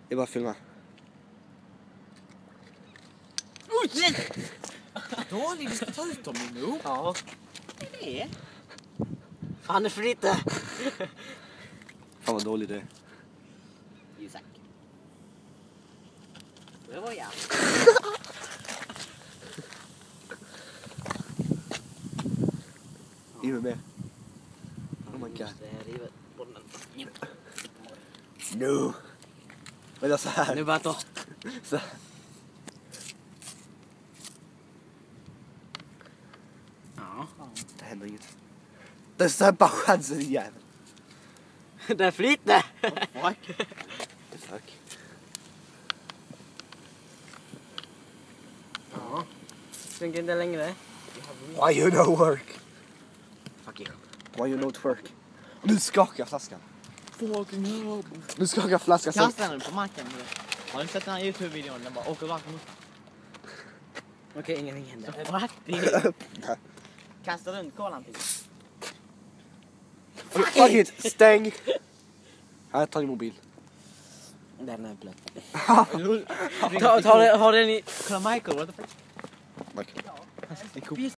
Det är bara att filma. Oj! Dålig, vi ska ta ut dem nu. Ja. Det är. Han är för lite. Fan vad dålig det är. Isak. Det var jag. River med. Oh my god. Det river bonden. No. Men jag så här. Nu bara då. Så här. Ja. Det händer inget. Det är så här bara chansen igen. Det är för lite. Fuck. The fuck. Ja. Funkar inte längre. Why you no work? Fuck you. Why you not work? Nu skakar flaskan. Fucking hell. Nu skakar flaskan. Så... Kasta den på marken. Har ni sett den här YouTube-videon? Den bara åker rakt mot. Okej, ingenting händer. Fuck det. Kasta runt kolan till. Fuck it. Stäng. Här, ta din mobil. Den är blöt. Ta Har den i... Kolla Michael, what the fuck? Michael. En kopp.